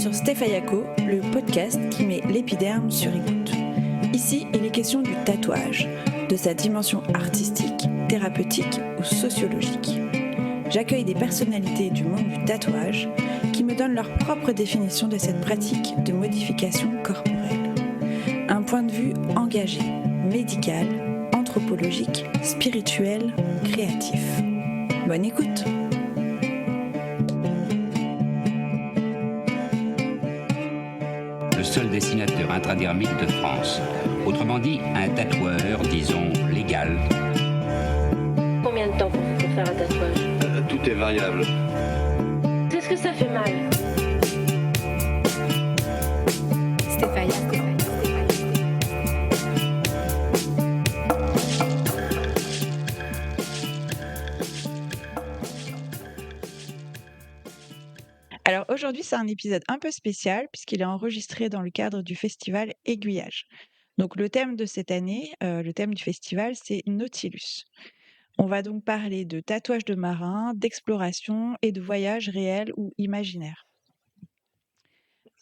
sur Stefayako, le podcast qui met l'épiderme sur écoute. Ici, il est question du tatouage, de sa dimension artistique, thérapeutique ou sociologique. J'accueille des personnalités du monde du tatouage qui me donnent leur propre définition de cette pratique de modification corporelle. Un point de vue engagé, médical, anthropologique, spirituel, créatif. Bonne écoute! Le seul dessinateur intradermique de France. Autrement dit, un tatoueur, disons, légal. Combien de temps pour faire un tatouage? Tout est variable. Est-ce que ça fait mal? Stefayako. Alors aujourd'hui, c'est un épisode un peu spécial puisqu'il est enregistré dans le cadre du festival Aiguillage. Donc le thème de cette année, le thème du festival, c'est Nautilus. On va donc parler de tatouage de marins, d'exploration et de voyages réels ou imaginaires.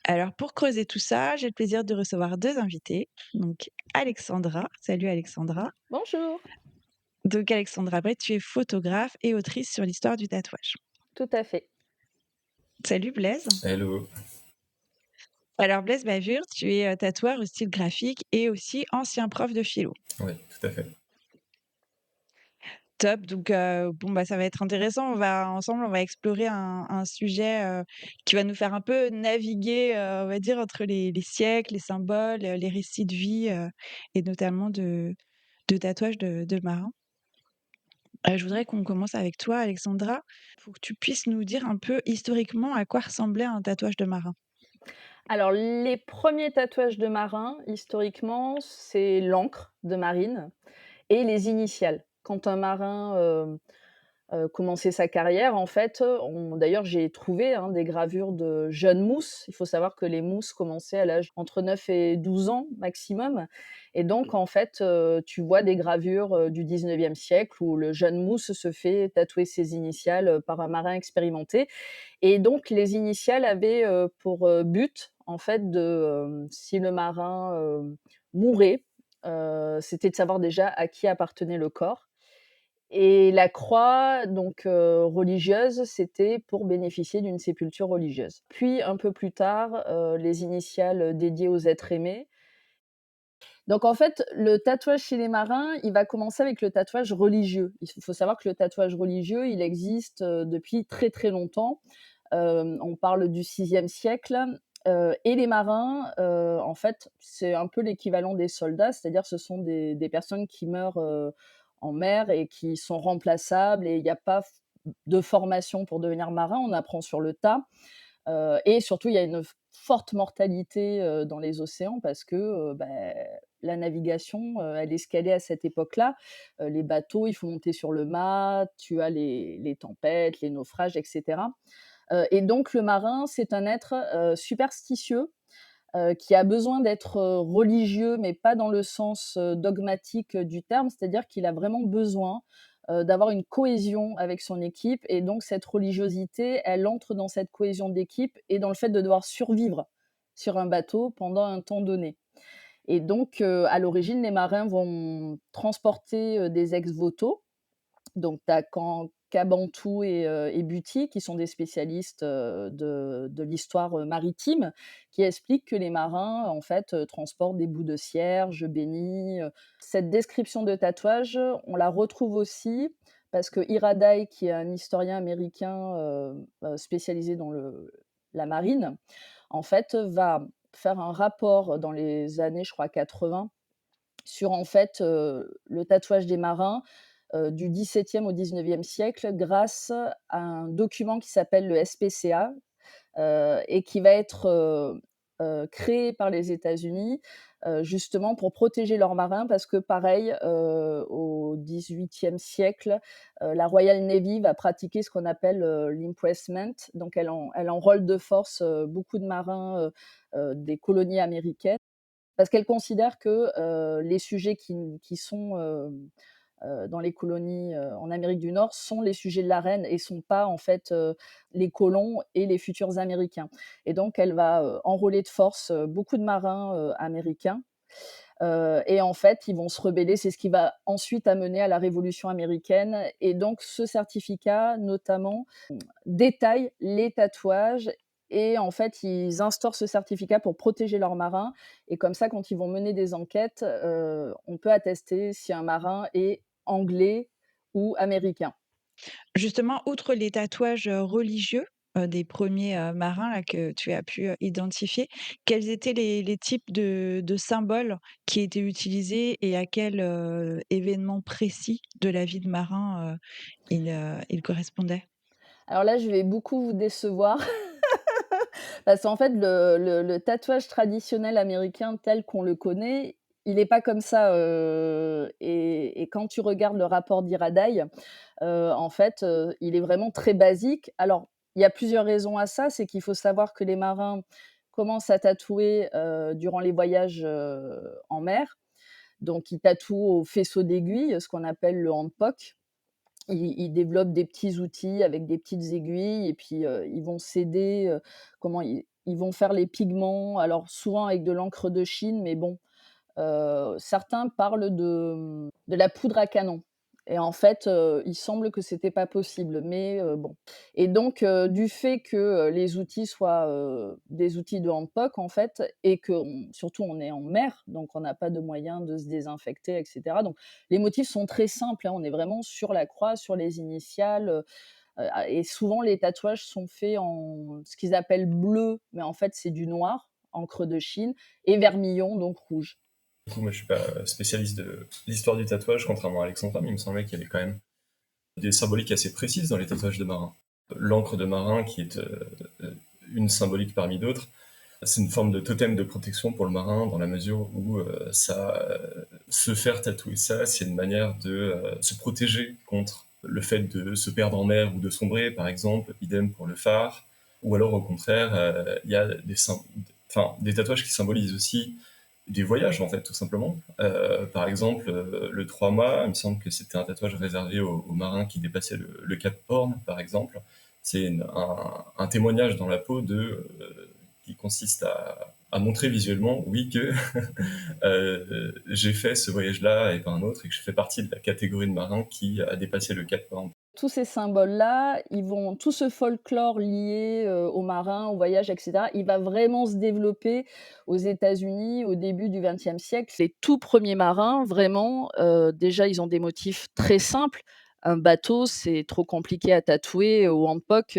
Alors pour creuser tout ça, j'ai le plaisir de recevoir deux invités. Donc Alexandra, salut Alexandra. Bonjour. Donc Alexandra Brett, tu es photographe et autrice sur l'histoire du tatouage. Tout à fait. Salut Blaise. Hello. Alors Blaise Bavure, tu es tatoueur au style graphique et aussi ancien prof de philo. Oui, tout à fait. Top, donc ça va être intéressant. On va explorer un sujet qui va nous faire un peu naviguer, on va dire, entre les siècles, les symboles, les récits de vie et notamment de tatouages de marins. Je voudrais qu'on commence avec toi, Alexandra, pour que tu puisses nous dire un peu historiquement à quoi ressemblait un tatouage de marin. Alors, les premiers tatouages de marins, historiquement, c'est l'encre de marine et les initiales. Quand un marin commençait sa carrière, en fait, d'ailleurs, j'ai trouvé des gravures de jeunes mousses. Il faut savoir que les mousses commençaient à l'âge entre 9 et 12 ans maximum. Et donc, en fait, tu vois des gravures du 19e siècle où le jeune mousse se fait tatouer ses initiales par un marin expérimenté. Et donc les initiales avaient, pour, but, en fait, si le marin, mourait, c'était de savoir déjà à qui appartenait le corps. Et la croix, donc religieuse, c'était pour bénéficier d'une sépulture religieuse. Puis un peu plus tard, les initiales dédiées aux êtres aimés. Donc en fait, le tatouage chez les marins, il va commencer avec le tatouage religieux. Il faut savoir que le tatouage religieux, il existe, depuis très, très longtemps. On parle du 6e siècle, et les marins, en fait, c'est un peu l'équivalent des soldats, c'est-à-dire ce sont des personnes qui meurent, en mer et qui sont remplaçables et il y a pas de formation pour devenir marin, on apprend sur le tas. Et surtout, il y a une forte mortalité, dans les océans parce que, la navigation, elle est escalait à cette époque-là. Les bateaux, il faut monter sur le mât, tu as les tempêtes, les naufrages et cetera. Et donc le marin, c'est un être, superstitieux, qui a besoin d'être, religieux, mais pas dans le sens, dogmatique, du terme. C'est-à-dire qu'il a vraiment besoin, d'avoir une cohésion avec son équipe et donc cette religiosité, elle entre dans cette cohésion d'équipe et dans le fait de devoir survivre sur un bateau pendant un temps donné. Et donc, à l'origine, les marins vont transporter, des ex-voto. Donc tu as Cabantou et Buty qui sont des spécialistes, de l'histoire, maritime, qui expliquent que les marins, en fait, transportent des bouts de cierge bénits. Cette description de tatouage, on la retrouve aussi parce que Ira Day, qui est un historien américain, spécialisé dans la marine, en fait, va faire un rapport dans les années, je crois 80, sur en fait, le tatouage des marins, du XVIIe au XIXe siècle grâce à un document qui s'appelle le SPCA, et qui va être, créé par les États-Unis, justement pour protéger leurs marins parce que pareil, au XVIIIe siècle, la Royal Navy va pratiquer ce qu'on appelle, l'impressment. Donc elle enrôle de force, beaucoup de marins, des colonies américaines parce qu'elle considère que, les sujets qui sont, dans les colonies, en Amérique du Nord sont les sujets de la reine et sont pas en fait, les colons et les futurs Américains. Et donc elle va, enrôler de force, beaucoup de marins, américains, et en fait, ils vont se rebeller. C'est ce qui va ensuite amener à la Révolution américaine et donc ce certificat, notamment, détaille les tatouages et en fait, ils instaurent ce certificat pour protéger leurs marins et comme ça, quand ils vont mener des enquêtes, on peut attester si un marin est anglais ou américain. Justement, outre les tatouages, religieux, des premiers marins là que tu as pu, identifier, quels étaient les types de symboles qui étaient utilisés et à quel, événement précis de la vie de marin, ils correspondaient? Alors là, je vais beaucoup vous décevoir parce qu'en fait, le tatouage traditionnel américain tel qu'on le connaît, il est pas comme ça, et quand tu regardes le rapport d'Iradaï, en fait, il est vraiment très basique. Alors, il y a plusieurs raisons à ça, c'est qu'il faut savoir que les marins commencent à tatouer, durant les voyages, en mer. Donc ils tatouent au faisceau d'aiguilles, ce qu'on appelle le handpoke. Ils développent des petits outils avec des petites aiguilles et puis, ils vont s'aider, comment ils vont faire les pigments, alors souvent avec de l'encre de Chine, mais bon, certains parlent de la poudre à canon et en fait, il semble que c'était pas possible, mais bon et donc du fait que, les outils soient, des outils de handpoke en fait et qu'on surtout on est en mer, donc on n'a pas de moyen de se désinfecter et cetera, donc les motifs sont très simples, hein. On est vraiment sur la croix, sur les initiales, et souvent les tatouages sont faits en ce qu'ils appellent bleu, mais en fait c'est du noir, encre de Chine et vermillon, donc rouge. Du coup, moi, je suis pas spécialiste de l'histoire du tatouage, contrairement à Alexandra, mais il me semblait qu'il y avait quand même des symboliques assez précises dans les tatouages de marins. L'encre de marin, qui est une symbolique parmi d'autres, c'est une forme de totem de protection pour le marin, dans la mesure où se faire tatouer ça, c'est une manière de se protéger contre le fait de se perdre en mer ou de sombrer, par exemple, idem pour le phare, ou alors au contraire, il y a des tatouages qui symbolisent aussi des voyages, en fait, tout simplement. Par exemple, le 3 mâts, il me semble que c'était un tatouage réservé aux marins qui dépassaient le cap Horn, par exemple. C'est un témoignage dans la peau qui consiste à montrer visuellement, oui, que j'ai fait ce voyage-là et pas un autre, et que je fais partie de la catégorie de marins qui a dépassé le cap Horn. Tous ces symboles-là, tout ce folklore lié, aux marins, aux voyages et cetera, il va vraiment se développer aux États-Unis au début du XXe siècle. Les tout premiers marins, vraiment, déjà, ils ont des motifs très simples. Un bateau, c'est trop compliqué à tatouer au handpoke,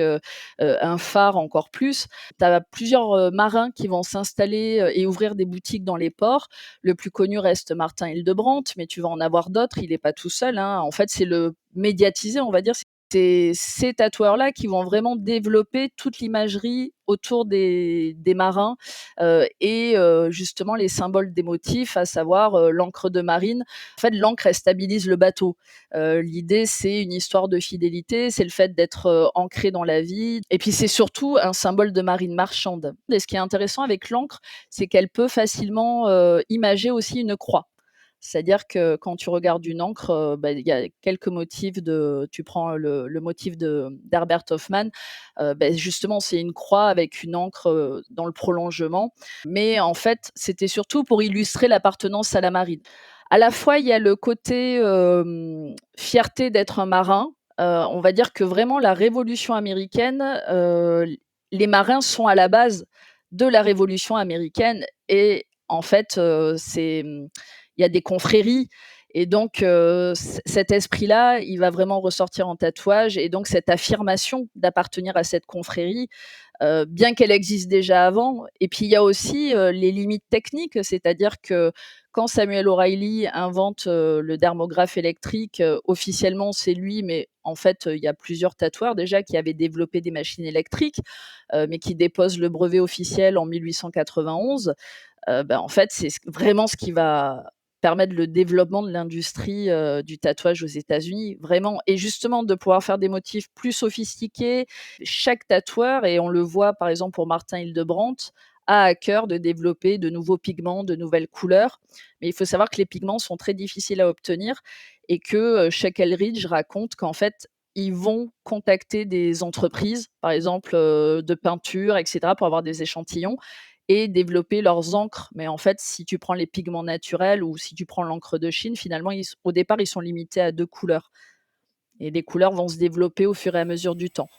un phare encore plus. Tu as plusieurs, marins qui vont s'installer, et ouvrir des boutiques dans les ports. Le plus connu reste Martin Hildebrandt, mais tu vas en avoir d'autres, il est pas tout seul, hein. En fait, c'est le médiatisé, on va dire. C'est ces tatoueurs-là qui vont vraiment développer toute l'imagerie autour des marins, et justement les symboles des motifs, à savoir, l'encre de marine. En fait, l'encre, elle stabilise le bateau. L'idée, c'est une histoire de fidélité, c'est le fait d'être, ancré dans la vie et puis c'est surtout un symbole de marine marchande et ce qui est intéressant avec l'encre, c'est qu'elle peut facilement, imager aussi une croix. C'est-à-dire que quand tu regardes une encre, bah, il y a quelques motifs tu prends le motif d'Herbert Hoffmann, justement, c'est une croix avec une encre, dans le prolongement. Mais en fait, c'était surtout pour illustrer l'appartenance à la marine. À la fois, il y a le côté, fierté d'être un marin. On va dire que vraiment la Révolution américaine, les marins sont à la base de la Révolution américaine et en fait, il y a des confréries et donc cet esprit-là, il va vraiment ressortir en tatouage et donc cette affirmation d'appartenir à cette confrérie, bien qu'elle existe déjà avant et puis il y a aussi, les limites techniques, c'est-à-dire que quand Samuel O'Reilly invente, le dermographe électrique, officiellement c'est lui, mais en fait, il y a plusieurs tatoueurs déjà qui avaient développé des machines électriques, mais qui déposent le brevet officiel en 1891. En fait, vraiment ce qui va permettre le développement de l'industrie, du tatouage aux États-Unis, vraiment et justement de pouvoir faire des motifs plus sophistiqués. Chaque tatoueur et on le voit par exemple pour Martin Hildebrandt, a à cœur de développer de nouveaux pigments, de nouvelles couleurs. Mais il faut savoir que les pigments sont très difficiles à obtenir et que, Sheck Eldridge raconte qu'en fait, ils vont contacter des entreprises, par exemple, de peinture et cetera, pour avoir des échantillons et développer leurs encres. Mais en fait, si tu prends les pigments naturels ou si tu prends l'encre de Chine, finalement, au départ, ils sont limités à 2 couleurs et les couleurs vont se développer au fur et à mesure du temps.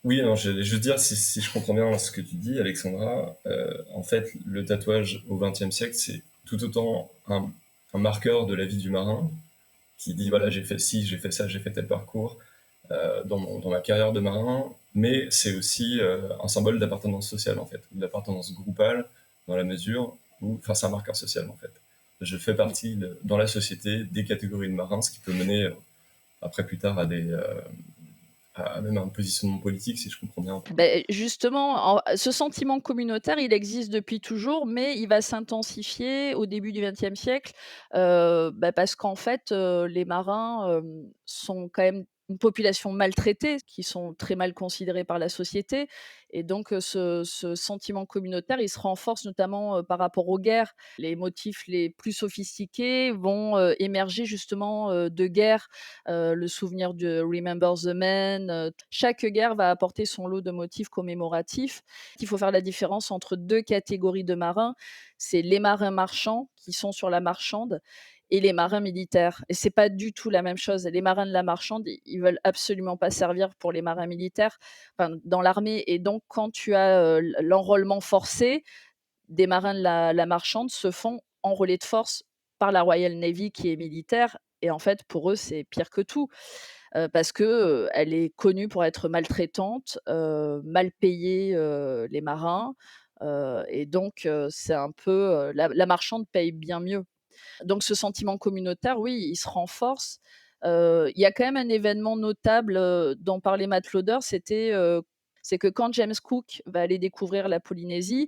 Oui, non, je veux dire, si je comprends bien ce que tu dis, Alexandra, en fait, le tatouage au XXe siècle, c'est tout autant un marqueur de la vie du marin qui dit, voilà, j'ai fait ci, j'ai fait ça, j'ai fait tel parcours dans ma carrière de marin, mais c'est aussi un symbole d'appartenance sociale, en fait, d'appartenance groupale, dans la mesure où, enfin, c'est un marqueur social, en fait. Je fais partie, dans la société, des catégories de marins, ce qui peut mener, après, plus tard, à même un positionnement politique, si je comprends bien. Beh, justement, ce sentiment communautaire, il existe depuis toujours, mais il va s'intensifier au début du XXe siècle, parce qu'en fait, les marins, sont quand même une population maltraitée, qui sont très mal considérés par la société et donc ce sentiment communautaire, il se renforce notamment, par rapport aux guerres. Les motifs les plus sophistiqués vont, émerger justement, de guerres, le souvenir de Remember the Men, chaque guerre va apporter son lot de motifs commémoratifs. Il faut faire la différence entre 2 catégories de marins, c'est les marins marchands qui sont sur la marchande et les marins militaires et c'est pas du tout la même chose. Les marins de la marchande, ils veulent absolument pas servir pour les marins militaires, enfin dans l'armée et donc quand tu as, l'enrôlement forcé, des marins de la marchande se font enrôler de force par la Royal Navy qui est militaire et en fait pour eux, c'est pire que tout, parce que, elle est connue pour être maltraitante, mal payer, les marins, et donc c'est un peu, la marchande paye bien mieux. Donc ce sentiment communautaire, oui, il se renforce. Il y a quand même un événement notable, dont parlait Matt Lauder, c'est que quand James Cook va aller découvrir la Polynésie,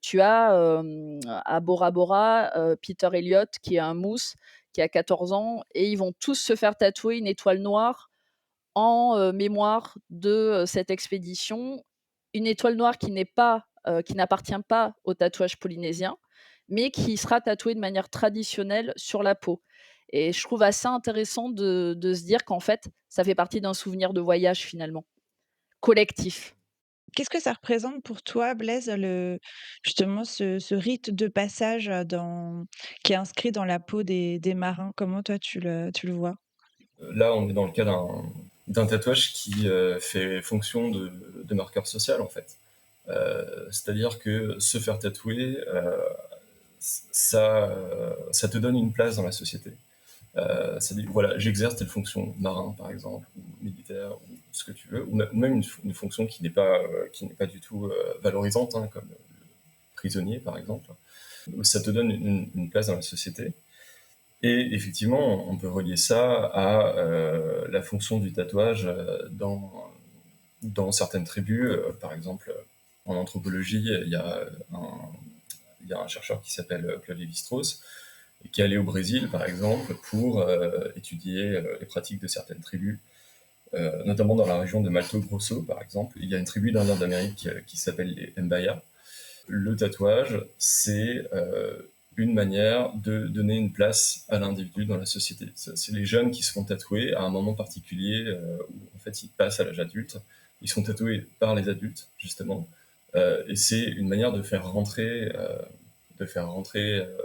tu as, à Bora Bora, Peter Elliott qui est un mousse, qui a 14 ans et ils vont tous se faire tatouer une étoile noire en, mémoire de, cette expédition. Une étoile noire qui n'appartient pas au tatouage polynésien, mais qui sera tatouée de manière traditionnelle sur la peau et je trouve assez intéressant de se dire qu'en fait, ça fait partie d'un souvenir de voyage finalement, collectif. Qu'est-ce que ça représente pour toi, Blaise, justement ce rite de passage, qui est inscrit dans la peau des marins? Comment toi tu le vois? Là, on est dans le cas d'un tatouage qui fait fonction de marqueur social, en fait. C'est-à-dire que se faire tatouer, ça te donne une place dans la société. Ça dit, voilà, j'exerce telle fonction, marin par exemple, ou militaire, ou ce que tu veux, ou même une fonction qui n'est pas du tout valorisante, hein, comme le prisonnier par exemple. Ça te donne une place dans la société. Et effectivement, on peut relier ça à la fonction du tatouage dans certaines tribus. Par exemple, en anthropologie, il y a un chercheur qui s'appelle Claude Lévi-Strauss, et qui est allé au Brésil, par exemple, pour étudier les pratiques de certaines tribus, notamment dans la région de Mato Grosso, par exemple. Il y a une tribu d'Indiens d'Amérique qui s'appelle les Mbaya. Le tatouage, c'est une manière de donner une place à l'individu dans la société. C'est les jeunes qui se font tatouer à un moment particulier où en fait ils passent à l'âge adulte. Ils sont tatoués par les adultes justement, et c'est une manière de faire rentrer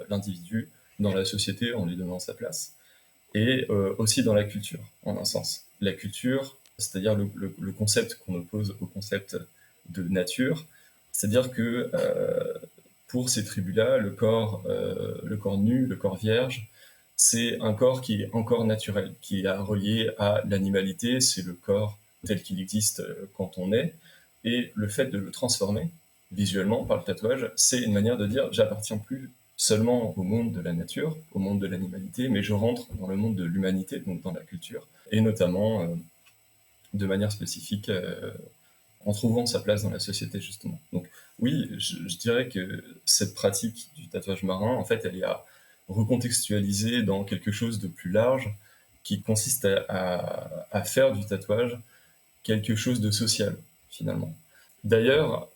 l'individu dans la société en lui donnant sa place, et aussi dans la culture en un sens. La culture, c'est-à-dire le concept qu'on oppose au concept de nature, c'est-à-dire que pour ces tribus-là, le corps nu, le corps vierge, c'est un corps qui est encore naturel, qui est relié à l'animalité, c'est le corps tel qu'il existe quand on est, et le fait de le transformer visuellement par le tatouage, c'est une manière de dire j'appartiens plus seulement au monde de la nature, au monde de l'animalité, mais je rentre dans le monde de l'humanité, donc dans la culture, et notamment de manière spécifique en trouvant sa place dans la société, justement. Donc oui, je dirais que cette pratique du tatouage marin, en fait, elle est à recontextualiser dans quelque chose de plus large qui consiste à faire du tatouage quelque chose de social, finalement. D'ailleurs,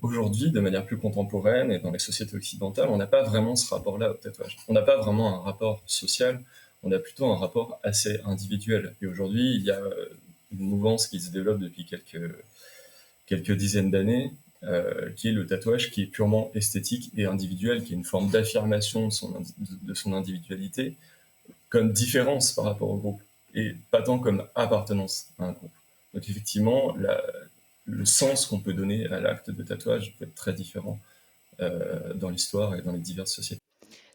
Aujourd'hui, de manière plus contemporaine et dans les sociétés occidentales, on n'a pas vraiment ce rapport-là au tatouage. On n'a pas vraiment un rapport social, on a plutôt un rapport assez individuel. Et aujourd'hui, il y a une mouvance qui se développe depuis quelques dizaines d'années, qui est le tatouage qui est purement esthétique et individuel, qui est une forme d'affirmation de son individualité, comme différence par rapport au groupe, et pas tant comme appartenance à un groupe. Donc effectivement, le sens qu'on peut donner à l'acte de tatouage peut être très différent dans l'histoire et dans les diverses sociétés.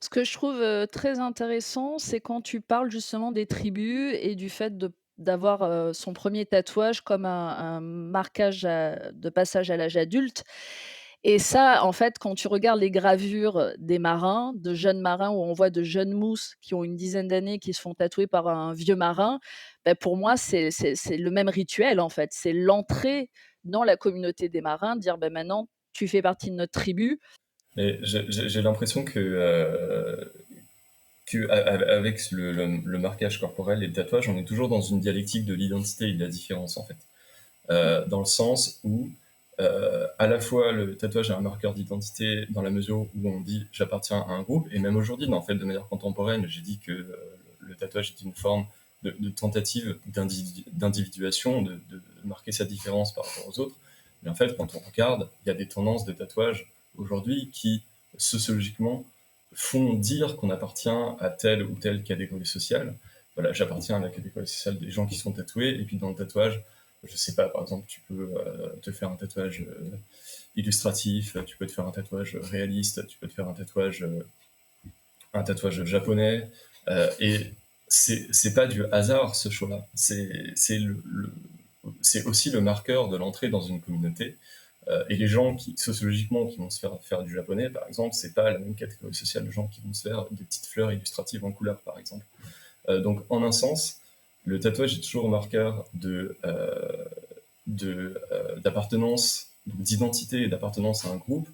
Ce que je trouve, très intéressant, c'est quand tu parles justement des tribus et du fait d'avoir, son premier tatouage comme un marquage de passage à l'âge adulte et ça, en fait, quand tu regardes les gravures, des marins, de jeunes marins où on voit de jeunes mousses qui ont une dizaine d'années qui se font tatouer par un vieux marin, pour moi, c'est le même rituel, en fait. C'est l'entrée dans la communauté des marins, dire: Maintenant, tu fais partie de notre tribu». Mais j'ai l'impression avec le marquage corporel et le tatouage, on est toujours dans une dialectique de l'identité et de la différence, en fait. Dans le sens où à la fois le tatouage est un marqueur d'identité dans la mesure où on dit j'appartiens à un groupe, et même aujourd'hui, en fait, de manière contemporaine, j'ai dit que le tatouage est une forme de tentative d'individuation, de marquer sa différence par rapport aux autres. Mais en fait, quand on regarde, il y a des tendances de tatouage aujourd'hui qui, sociologiquement, font dire qu'on appartient à telle ou telle catégorie sociale. Voilà, j'appartiens à la catégorie sociale des gens qui sont tatoués, et puis dans le tatouage, je sais pas, par exemple, tu peux te faire un tatouage illustratif, tu peux te faire un tatouage réaliste, tu peux te faire un tatouage japonais, et c'est pas du hasard ce choix-là. C'est aussi le marqueur de l'entrée dans une communauté. Et les gens sociologiquement, qui vont se faire du japonais, par exemple, c'est pas la même catégorie sociale de gens qui vont se faire des petites fleurs illustratives en couleur, par exemple. Donc, en un sens, le tatouage est toujours marqueur d'appartenance, d'identité et d'appartenance à un groupe,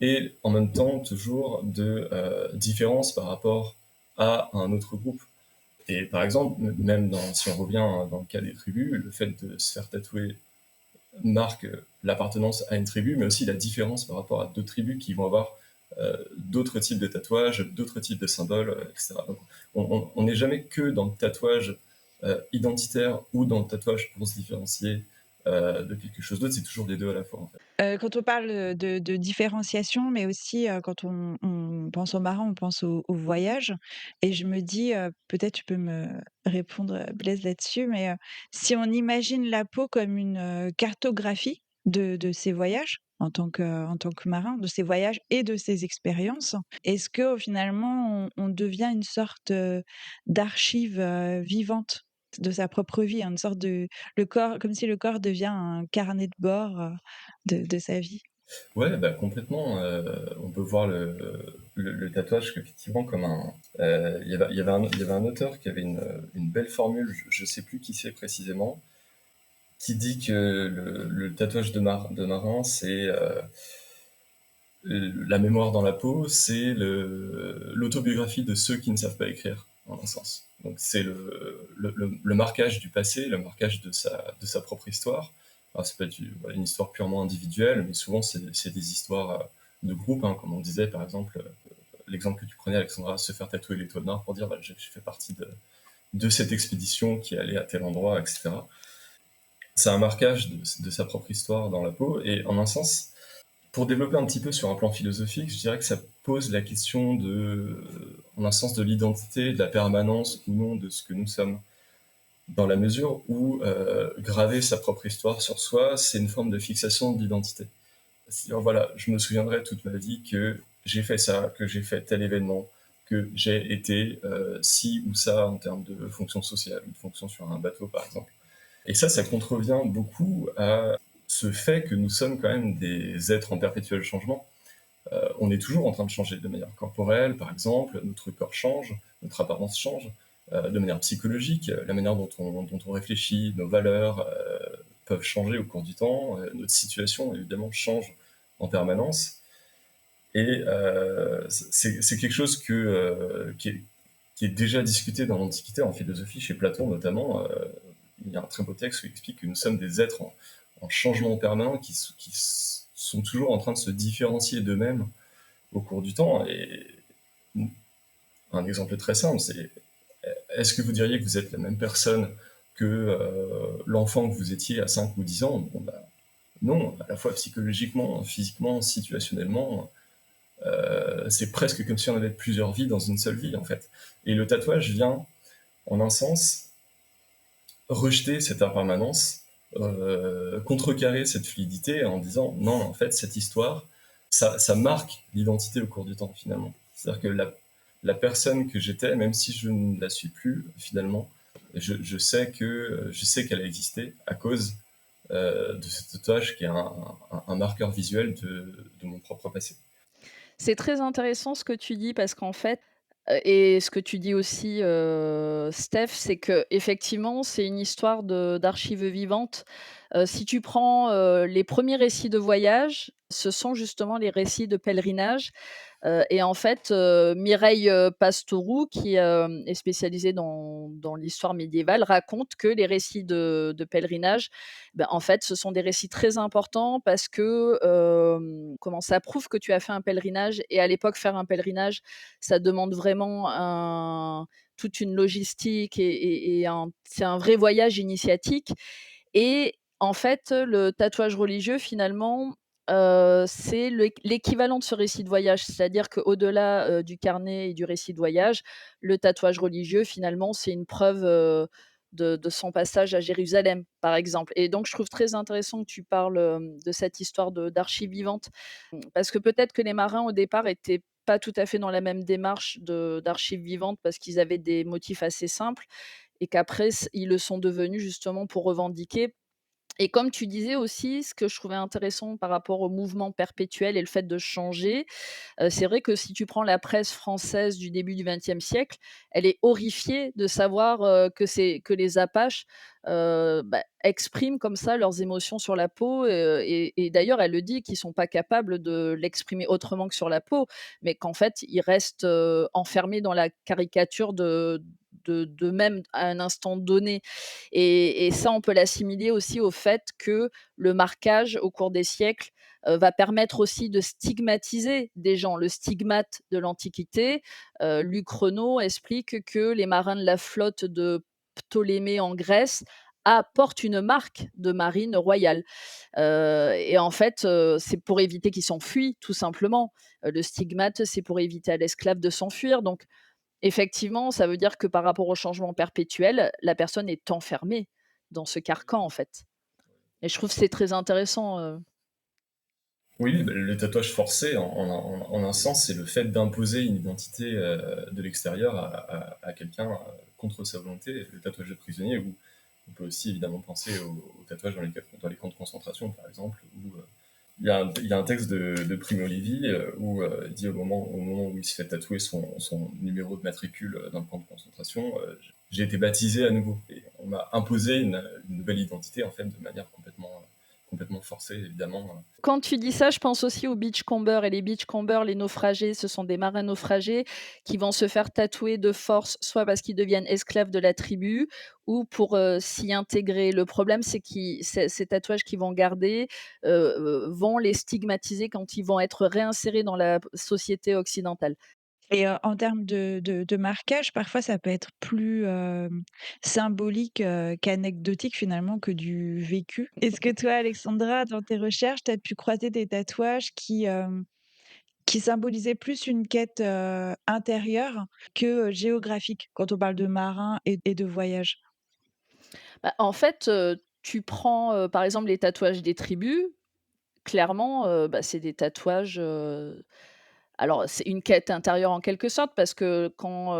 et en même temps toujours de différence par rapport à un autre groupe. Et par exemple, même si on revient dans le cas des tribus, le fait de se faire tatouer marque l'appartenance à une tribu, mais aussi la différence par rapport à d'autres tribus qui vont avoir d'autres types de tatouages, d'autres types de symboles, etc. Donc, on n'est jamais que dans le tatouage identitaire ou dans le tatouage pour se différencier de quelque chose d'autre, c'est toujours les deux à la fois, en fait. Quand on parle, de différenciation, mais aussi, quand on pense aux marins, on pense au voyage et je me dis, peut-être tu peux me répondre, Blaise, là-dessus, mais, si on imagine la peau comme une, cartographie de ces voyages, en tant que marin, de ces voyages et de ces expériences, est-ce que, finalement, on devient une sorte, d'archive, vivante de sa propre vie, une sorte de le corps comme si le corps devient un carnet de bord, de sa vie. Ouais, bah, complètement. On peut voir le tatouage effectivement comme un. Il y avait un auteur qui avait une belle formule, je sais plus qui c'est précisément, qui dit que le tatouage de marin, c'est la mémoire dans la peau, c'est l'autobiographie de ceux qui ne savent pas écrire, en un sens. Donc c'est le marquage du passé, le marquage de sa propre histoire. Alors c'est pas voilà, une histoire purement individuelle, mais souvent c'est des histoires de groupe, hein, comme on disait par exemple, l'exemple que tu prenais, Alexandra, se faire tatouer l'étoile noire pour dire bah, j'ai fait partie de cette expédition qui allait à tel endroit, etc. C'est un marquage de sa propre histoire dans la peau, et en un sens, pour développer un petit peu sur un plan philosophique, je dirais que ça pose la question en un sens, de l'identité, de la permanence ou non de ce que nous sommes. Dans la mesure où graver sa propre histoire sur soi, c'est une forme de fixation de l'identité. C'est-à-dire, voilà, je me souviendrai toute ma vie que j'ai fait ça, que j'ai fait tel événement, que j'ai été ci ou ça en termes de fonction sociale, ou de fonction sur un bateau, par exemple. Et ça contrevient beaucoup à ce fait que nous sommes quand même des êtres en perpétuel changement. On est toujours en train de changer de manière corporelle, par exemple, notre corps change, notre apparence change, de manière psychologique, la manière dont on réfléchit, nos valeurs peuvent changer au cours du temps, notre situation évidemment change en permanence. Et c'est quelque chose qui est déjà discuté dans l'Antiquité, en philosophie, chez Platon notamment. Il y a un très beau texte où il explique que nous sommes des êtres en changement permanent qui sont toujours en train de se différencier d'eux-mêmes au cours du temps. Et un exemple très simple, c'est est-ce que vous diriez que vous êtes la même personne que l'enfant que vous étiez à 5 ou 10 ans? Bon, bah, non, à la fois psychologiquement, physiquement, situationnellement, c'est presque comme si on avait plusieurs vies dans une seule vie, en fait. Et le tatouage vient, en un sens, rejeter cette impermanence, contrecarrer cette fluidité en disant non, en fait, cette histoire, ça marque l'identité au cours du temps, finalement. C'est-à-dire que la personne que j'étais, même si je ne la suis plus, finalement, je sais qu'elle a existé à cause de ce tatouage qui est un marqueur visuel de mon propre passé. C'est très intéressant ce que tu dis parce qu'en fait, et ce que tu dis aussi, Steph, c'est qu'effectivement, c'est une histoire d'archives vivantes. Si tu prends, les premiers récits de voyage, ce sont justement les récits de pèlerinage. Et en fait, Mireille, Pastoureau qui, est spécialisée dans l'histoire médiévale, raconte que les récits de pèlerinage, en fait, ce sont des récits très importants parce que, comment ça prouve que tu as fait un pèlerinage et à l'époque, faire un pèlerinage, ça demande vraiment toute une logistique et c'est un vrai voyage initiatique et en fait, le tatouage religieux finalement, c'est l'équivalent de ce récit de voyage. C'est-à-dire qu'au-delà, du carnet et du récit de voyage, le tatouage religieux finalement, c'est une preuve, de son passage à Jérusalem, par exemple. Et donc je trouve très intéressant que tu parles, de cette histoire d'archives vivantes. Parce que peut-être que les marins au départ étaient pas tout à fait dans la même démarche d'archives vivantes parce qu'ils avaient des motifs assez simples et qu'après ils le sont devenus justement pour revendiquer et comme tu disais aussi, ce que je trouvais intéressant par rapport au mouvement perpétuel et le fait de changer, c'est vrai que si tu prends la presse française du début du XXe siècle, elle est horrifiée de savoir, que les Apaches, expriment comme ça leurs émotions sur la peau, et d'ailleurs elle le dit qu'ils sont pas capables de l'exprimer autrement que sur la peau, mais qu'en fait ils restent, enfermés dans la caricature d'eux-mêmes à un instant donné et ça on peut l'assimiler aussi au fait que le marquage au cours des siècles, va permettre aussi de stigmatiser des gens. Le stigmate de l'Antiquité, Luc Renaud explique que les marins de la flotte de Ptolémée en Grèce portent une marque de marine royale. Et en fait, c'est pour éviter qu'ils s'enfuient, tout simplement. Le stigmate, c'est pour éviter à l'esclave de s'enfuir. Donc effectivement, ça veut dire que par rapport au changement perpétuel, la personne est enfermée dans ce carcan, en fait. Et je trouve que c'est très intéressant, Oui, bah, le tatouage forcé, en un sens, c'est le fait d'imposer une identité de l'extérieur à quelqu'un contre sa volonté. Le tatouage de prisonnier, où on peut aussi évidemment penser au tatouage dans les camps de concentration, par exemple, où il y a un texte de Primo Levi où il dit au moment où il se fait tatouer son numéro de matricule dans le camp de concentration, j'ai été baptisé à nouveau. Et on m'a imposé une nouvelle identité, en fait, de manière complètement forcée, évidemment. Quand tu dis ça, je pense aussi aux beachcombers et les beachcombers, les naufragés, ce sont des marins naufragés qui vont se faire tatouer de force, soit parce qu'ils deviennent esclaves de la tribu ou pour, s'y intégrer. Le problème, c'est ces tatouages qu'ils vont garder, vont les stigmatiser quand ils vont être réinsérés dans la société occidentale. Et en termes de marquage, parfois ça peut être plus, symbolique, qu'anecdotique finalement que du vécu. Est-ce que toi, Alexandra, dans tes recherches, tu as pu croiser des tatouages qui symbolisaient plus une quête, intérieure que, géographique, quand on parle de marins et de voyage? Bah, en fait, tu prends, par exemple, les tatouages des tribus, clairement, c'est des tatouages, alors c'est une quête intérieure en quelque sorte parce que quand,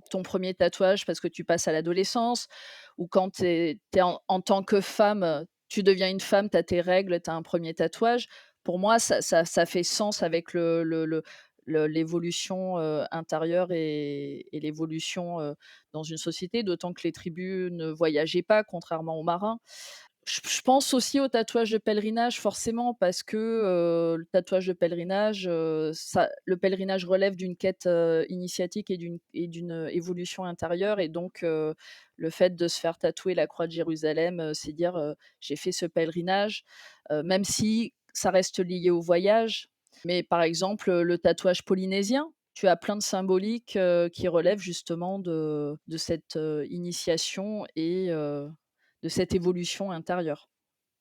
ton premier tatouage parce que tu passes à l'adolescence ou quand tu es en tant que femme, tu deviens une femme, tu as tes règles, tu as un premier tatouage. Pour moi, ça fait sens avec l'évolution, intérieure et l'évolution, dans une société, d'autant que les tribus ne voyageaient pas contrairement aux marins. Je pense aussi au tatouage de pèlerinage forcément parce que, le tatouage de pèlerinage, le pèlerinage relève d'une quête, initiatique et d'une évolution intérieure et donc le fait de se faire tatouer la croix de Jérusalem, c'est dire, «J'ai fait ce pèlerinage», même si ça reste lié au voyage. Mais par exemple, le tatouage polynésien, tu as plein de symboliques, qui relèvent justement de cette, initiation et de cette évolution intérieure.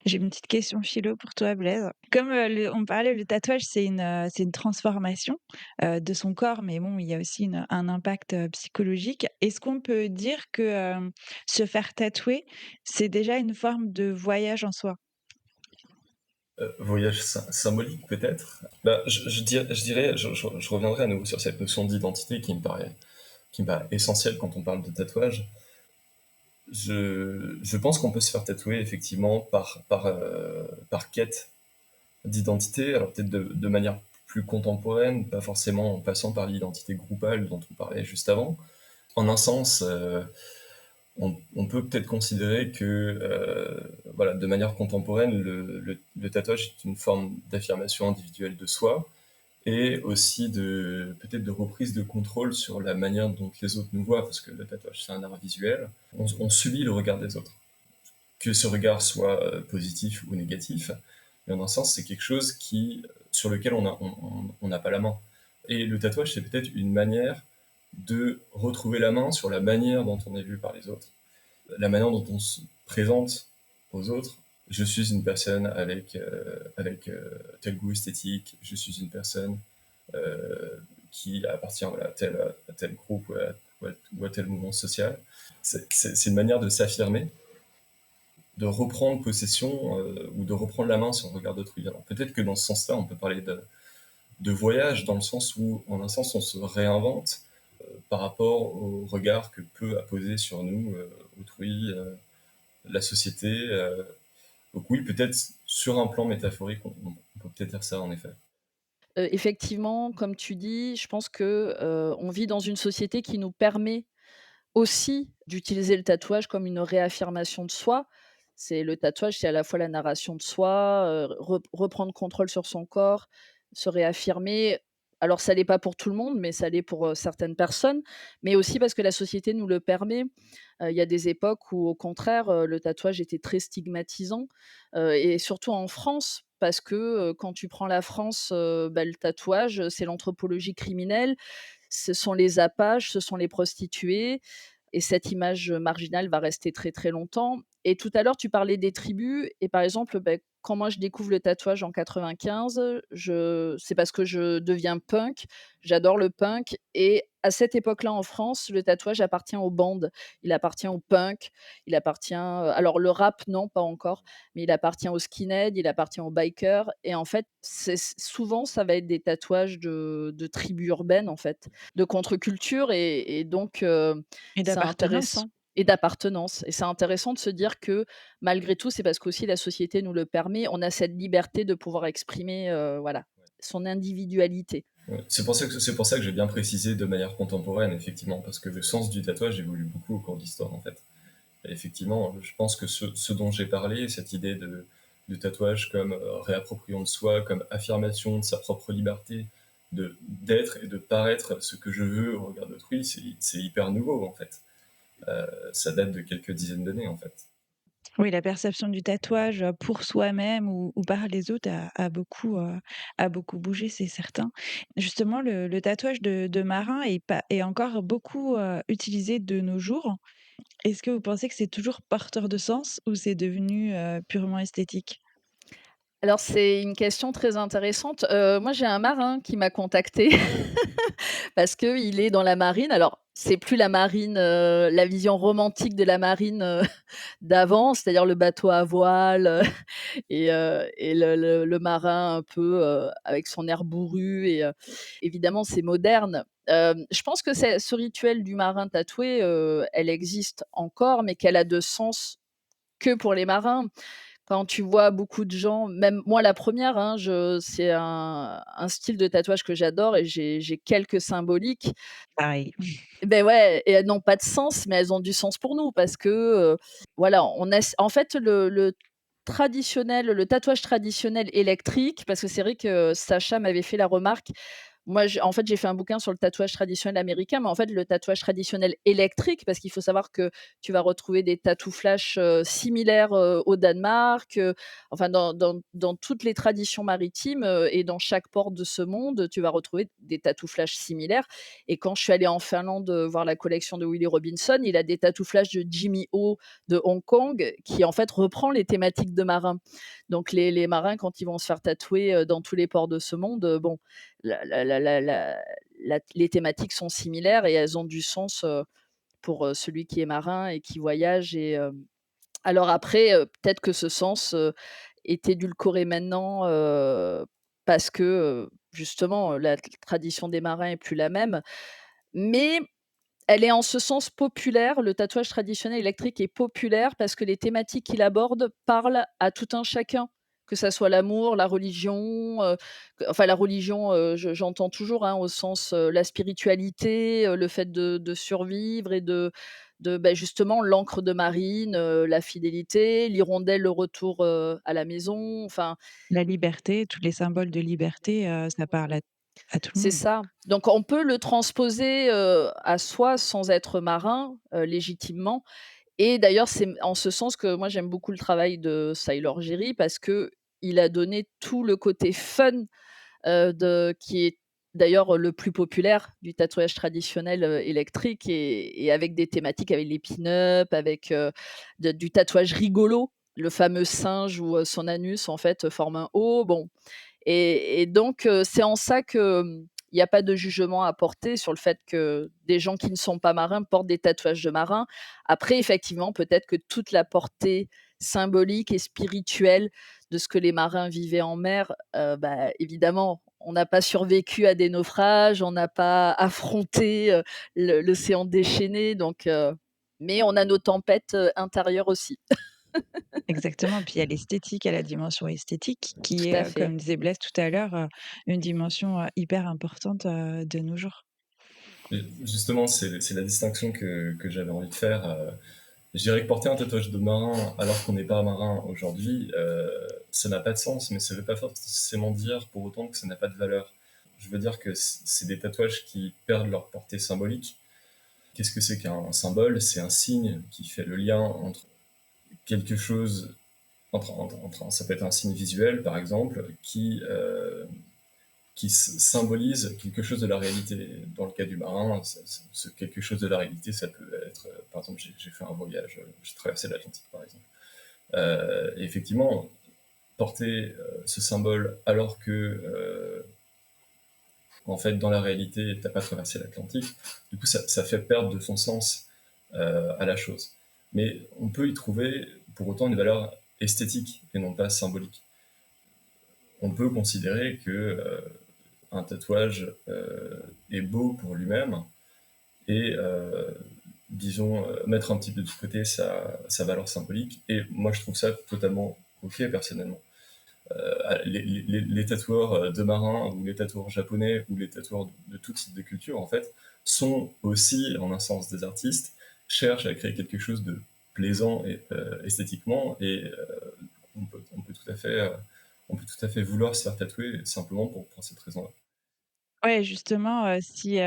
J'ai une petite question philo pour toi, Blaise. Comme, on parlait, le tatouage, c'est une transformation, de son corps, mais bon, il y a aussi un impact, psychologique. Est-ce qu'on peut dire que, se faire tatouer, c'est déjà une forme de voyage en soi? Voyage symbolique peut-être. Bah, je reviendrai à nouveau sur cette notion d'identité qui me paraît essentielle quand on parle de tatouage. Je pense qu'on peut se faire tatouer effectivement par quête d'identité, alors peut-être de manière plus contemporaine, pas forcément en passant par l'identité groupale dont on parlait juste avant. En un sens, on peut peut-être considérer que, voilà, de manière contemporaine, le tatouage est une forme d'affirmation individuelle de soi et aussi peut-être de reprise de contrôle sur la manière dont les autres nous voient, parce que le tatouage, c'est un art visuel. On subit le regard des autres. Que ce regard soit positif ou négatif, mais en un sens, c'est quelque chose sur lequel on n'a pas la main. Et le tatouage, c'est peut-être une manière de retrouver la main sur la manière dont on est vu par les autres, la manière dont on se présente aux autres. Je suis une personne avec tel goût esthétique, je suis une personne qui appartient, voilà, à tel groupe ou à tel mouvement social. C'est une manière de s'affirmer, de reprendre possession ou de reprendre la main sur le regard d'autrui. Alors peut-être que dans ce sens-là, on peut parler de voyage, dans le sens où, en un sens, on se réinvente par rapport au regard que peut apposer sur nous autrui, la société. Donc oui, peut-être sur un plan métaphorique, on peut peut-être dire ça en effet. Effectivement, comme tu dis, je pense que, on vit dans une société qui nous permet aussi d'utiliser le tatouage comme une réaffirmation de soi. C'est le tatouage, c'est à la fois la narration de soi, reprendre contrôle sur son corps, se réaffirmer. Alors ça l'est pas pour tout le monde, mais ça l'est pour, certaines personnes, mais aussi parce que la société nous le permet. Il y a des époques où au contraire, le tatouage était très stigmatisant, et surtout en France parce que, quand tu prends la France, bah, le tatouage, c'est l'anthropologie criminelle, ce sont les apaches, ce sont les prostituées et cette image marginale va rester très, très longtemps. Et tout à l'heure, tu parlais des tribus et par exemple, beh, quand moi je découvre le tatouage en 95, c'est parce que je deviens punk. J'adore le punk et à cette époque-là en France, le tatouage appartient aux bandes. Il appartient au punk, il appartient, alors le rap non, pas encore, mais il appartient aux skinheads, il appartient aux bikers et en fait, c'est souvent ça va être des tatouages de tribus urbaines en fait, de contre-culture et donc Et c'est d'appartenance? intéressant et d'appartenance et c'est intéressant de se dire que malgré tout, c'est parce qu'aussi la société nous le permet, on a cette liberté de pouvoir exprimer, voilà, son individualité. Ouais. C'est pour ça que j'ai bien précisé de manière contemporaine, effectivement, parce que le sens du tatouage évolue beaucoup au cours de l'histoire, en fait. Et effectivement, je pense que ce dont j'ai parlé, cette idée de tatouage comme réappropriation de soi, comme affirmation de sa propre liberté, d'être et de paraître ce que je veux au regard d'autrui, c'est hyper nouveau, en fait. Ça date de quelques dizaines d'années, en fait. Oui, la perception du tatouage, pour soi-même ou par les autres a beaucoup bougé, c'est certain. Justement, le tatouage de marin est encore beaucoup, utilisé de nos jours. Est-ce que vous pensez que c'est toujours porteur de sens ou c'est devenu, purement esthétique? Alors c'est une question très intéressante. Moi j'ai un marin qui m'a contacté parce qu'il est dans la marine. Alors c'est plus la marine, la vision romantique de la marine, d'avant, c'est-à-dire le bateau à voile, et le marin un peu, avec son air bourru et évidemment c'est moderne. Je pense que ce rituel du marin tatoué, elle existe encore, mais qu'elle a de sens que pour les marins. Quand tu vois beaucoup de gens, même moi la première, hein, c'est un style de tatouage que j'adore et j'ai quelques symboliques. Pareil. Beh, ouais et elles n'ont pas de sens, mais elles ont du sens pour nous parce que, voilà, on a en fait le tatouage traditionnel électrique, parce que c'est vrai que Sacha m'avait fait la remarque. Moi, j'ai fait un bouquin sur le tatouage traditionnel américain, mais en fait, le tatouage traditionnel électrique, parce qu'il faut savoir que tu vas retrouver des tatou flash, similaires, au Danemark, enfin dans toutes les traditions maritimes, et dans chaque port de ce monde, tu vas retrouver des tatou flash similaires. Et quand je suis allée en Finlande, voir la collection de Willie Robinson, il a des tatou flash de Jimmy O de Hong Kong qui, en fait, reprend les thématiques de marins. Donc les marins, quand ils vont se faire tatouer, dans tous les ports de ce monde, bon, les thématiques sont similaires et elles ont du sens, pour, celui qui est marin et qui voyage. Et alors après, peut-être que ce sens, est édulcoré maintenant, parce que, justement, la tradition des marins est plus la même. Mais elle est en ce sens populaire, le tatouage traditionnel électrique est populaire parce que les thématiques qu'il aborde parlent à tout un chacun, que ça soit l'amour, la religion, enfin la religion, j'entends toujours, hein, au sens, la spiritualité, le fait de survivre et bah, justement l'encre de marine, la fidélité, l'hirondelle, le retour, à la maison, enfin La liberté, tous les symboles de liberté, ça parle à tout le c'est monde. ça. Donc on peut le transposer, à soi sans être marin, légitimement. Et d'ailleurs, c'est en ce sens que moi j'aime beaucoup le travail de Sailor Jerry parce qu'il a donné tout le côté fun, de qui est d'ailleurs le plus populaire du tatouage traditionnel, électrique, et avec des thématiques, avec les pin-up, avec, du tatouage rigolo, le fameux singe où, son anus en fait forme un O. Bon, et donc c'est en ça que, il n'y a pas de jugement à porter sur le fait que des gens qui ne sont pas marins portent des tatouages de marins. Après effectivement, peut-être que toute la portée symbolique et spirituelle de ce que les marins vivaient en mer, bah, évidemment, on n'a pas survécu à des naufrages, on n'a pas affronté, l'océan déchaîné, donc mais on a nos tempêtes, intérieures aussi. Exactement, puis il y a l'esthétique, il y a la dimension esthétique qui Tout à est, fait. comme disait Blaise tout à l'heure, une dimension, hyper importante, de nos jours. Et justement, c'est la distinction que j'avais envie de faire. Je dirais que porter un tatouage de marin alors qu'on n'est pas marin aujourd'hui, ça n'a pas de sens, mais ça ne veut pas forcément dire pour autant que ça n'a pas de valeur. Je veux dire que c'est des tatouages qui perdent leur portée symbolique. Qu'est-ce que c'est qu'un symbole? C'est un signe qui fait le lien entre quelque chose, ça peut être un signe visuel par exemple, qui symbolise quelque chose de la réalité. Dans le cas du marin, ce quelque chose de la réalité, ça peut être, par exemple, j'ai fait un voyage, j'ai traversé l'Atlantique, par exemple. Et effectivement, porter ce symbole alors que, en fait, dans la réalité, t'as pas traversé l'Atlantique, du coup, ça fait perdre de son sens à la chose. Mais on peut y trouver, pour autant, une valeur esthétique et non pas symbolique. On peut considérer que un tatouage est beau pour lui-même et, disons, mettre un petit peu de côté sa valeur symbolique. Et moi, je trouve ça totalement OK, personnellement. Les tatoueurs de marins ou les tatoueurs japonais ou les tatoueurs de tout type de culture, en fait, sont aussi, en un sens, des artistes, cherchent à créer quelque chose de plaisant et, esthétiquement, et on peut tout à fait, on peut tout à fait vouloir se faire tatouer simplement pour cette raison-là. Ouais, justement, si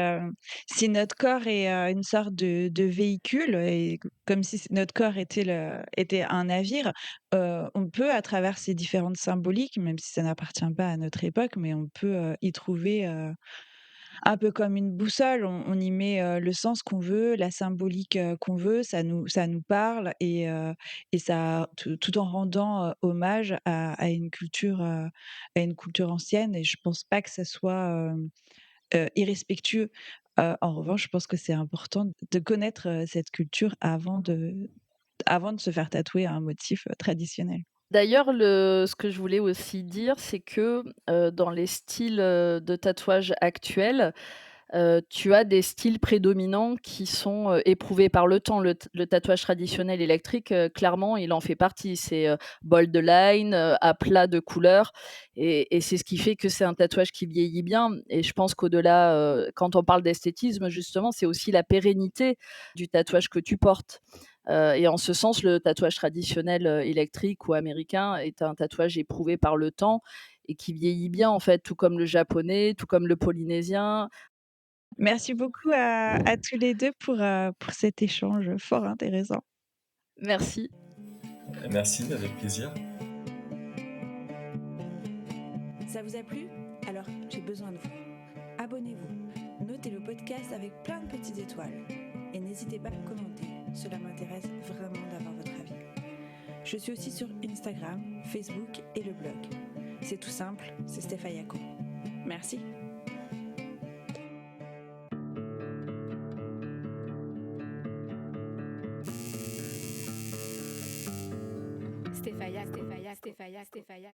notre corps est, une sorte de véhicule et comme si notre corps était un navire, on peut à travers ces différentes symboliques, même si ça n'appartient pas à notre époque, mais on peut, y trouver, un peu comme une boussole, on y met, le sens qu'on veut, la symbolique, qu'on veut, ça nous parle et ça tout en rendant, hommage à une culture ancienne et je pense pas que ça soit, irrespectueux. En revanche, je pense que c'est important de connaître, cette culture avant de se faire tatouer un motif, traditionnel. D'ailleurs, ce que je voulais aussi dire, c'est que, dans les styles, de tatouage actuels, tu as des styles prédominants qui sont, éprouvés par le temps. Le tatouage traditionnel électrique, clairement, il en fait partie. C'est, bold line, à plat de couleurs, et c'est ce qui fait que c'est un tatouage qui vieillit bien. Et je pense qu'au-delà, quand on parle d'esthétisme, justement, c'est aussi la pérennité du tatouage que tu portes. Et en ce sens, le tatouage traditionnel, électrique ou américain est un tatouage éprouvé par le temps et qui vieillit bien, en fait, tout comme le japonais, tout comme le polynésien. Merci beaucoup à tous les 2 pour cet échange fort intéressant. Merci. Merci, avec plaisir. Ça vous a plu? Alors, j'ai besoin de vous. Abonnez-vous, notez le podcast avec plein de petites étoiles et n'hésitez pas à commenter, cela m'intéresse vraiment d'avoir votre avis. Je suis aussi sur Instagram, Facebook et le blog. C'est tout simple, c'est Stéphayako. Merci. Stéphaya.